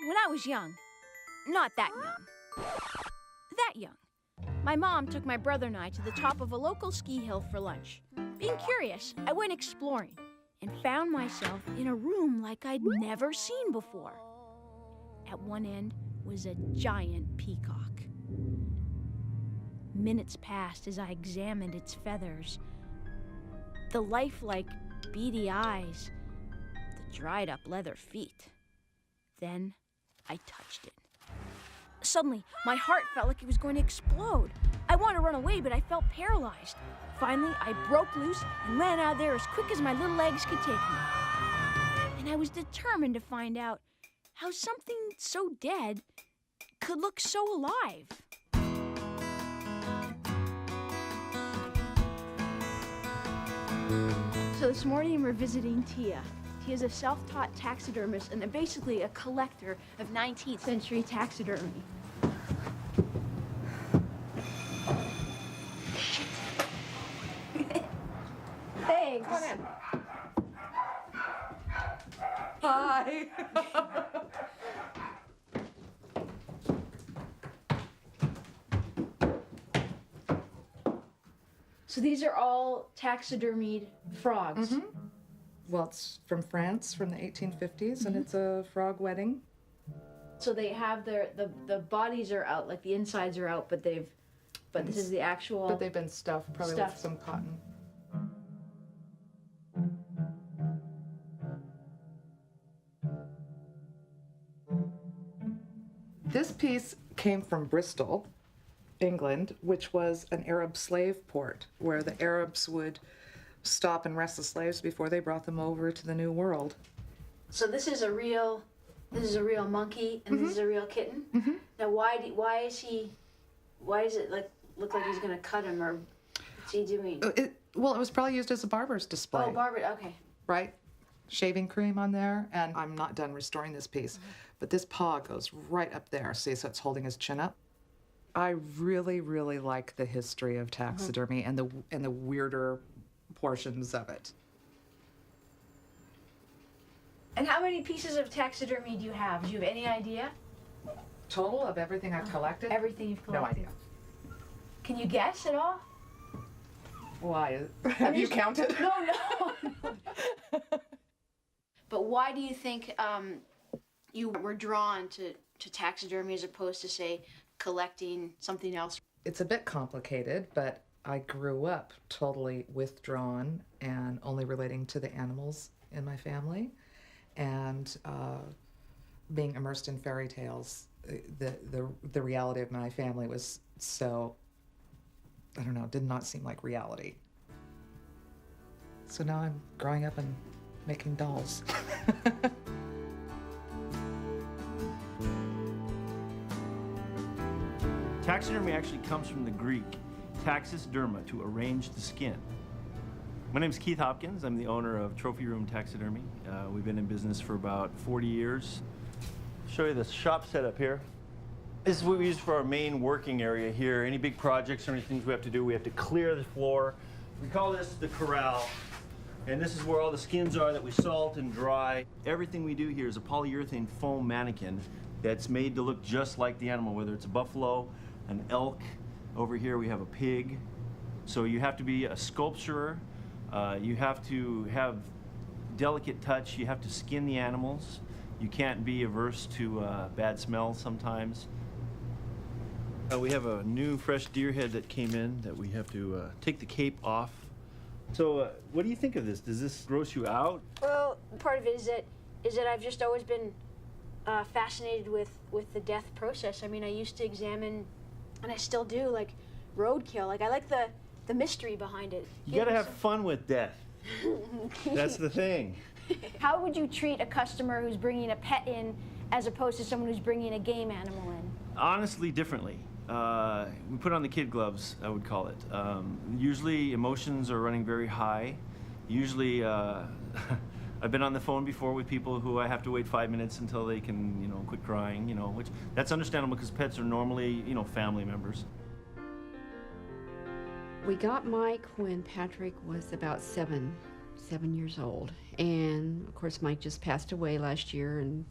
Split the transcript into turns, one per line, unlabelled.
When I was young, not that young, that young, my mom took my brother and I to the top of a local ski hill for lunch. Being curious, I went exploring and found myself in a room like I'd never seen before. At one end was a giant peacock. Minutes passed as I examined its feathers, the lifelike, beady eyes, the dried-up leather feet. Then I touched it. Suddenly, my heart felt like it was going to explode. I wanted to run away, but I felt paralyzed. Finally, I broke loose and ran out of there as quick as my little legs could take me. And I was determined to find out how something so dead could look so alive. So this morning we're visiting Tia. Tia's a self-taught taxidermist and basically a collector of 19th century taxidermy. Thanks.
Come on in. Hi.
So these are all taxidermied frogs.
Mm-hmm. Well, it's from France from the 1850s, and it's a frog wedding.
So they have the bodies are out, like the insides are out, but this is the actual.
But they've been stuffed, probably with some cotton. This piece came from Bristol, England, which was an Arab slave port where the Arabs would stop and rest the slaves before they brought them over to the New World.
So this is a real monkey, and this is a real kitten. Now, why does it look like he's gonna cut him, or what's he doing?
Well, it was probably used as a barber's display.
Oh, barber. Okay.
Right? Shaving cream on there, and I'm not done restoring this piece, but this paw goes right up there. See, so it's holding his chin up. I really, really like the history of taxidermy and the weirder portions of it.
And how many pieces of taxidermy do you have? Do you have any idea?
Total of everything I've collected?
Everything you've collected.
No idea.
Can you guess at all?
Why? Have you counted?
No. But why do you think you were drawn to taxidermy as opposed to, say, collecting something else?
It's a bit complicated, but I grew up totally withdrawn and only relating to the animals in my family, and being immersed in fairy tales. The reality of my family was so, I don't know, did not seem like reality. So now I'm growing up and making dolls.
Taxidermy actually comes from the Greek taxis derma, to arrange the skin. My name is Keith Hopkins. I'm the owner of Trophy Room Taxidermy. We've been in business for about 40 years. Show you the shop setup here. This is what we use for our main working area here. Any big projects or anything we have to do, we have to clear the floor. We call this the corral. And this is where all the skins are that we salt and dry. Everything we do here is a polyurethane foam mannequin that's made to look just like the animal, whether it's a buffalo, an elk. Over here we have a pig. So you have to be a sculpturer. You have to have delicate touch. You have to skin the animals. You can't be averse to bad smells sometimes. We have a new fresh deer head that came in that we have to take the cape off. So what do you think of this? Does this gross you out?
Well, part of it is that I've just always been fascinated with the death process. I mean, I used to examine, and I still do, like roadkill. Like I like the mystery behind it.
You gotta have fun with death. That's the thing.
How would you treat a customer who's bringing a pet in as opposed to someone who's bringing a game animal in?
Honestly, differently. We put on the kid gloves, I would call it. Usually emotions are running very high. Usually, I've been on the phone before with people who I have to wait 5 minutes until they can, quit crying, which that's understandable because pets are normally, family members.
We got Mike when Patrick was about seven years old. And of course, Mike just passed away last year, and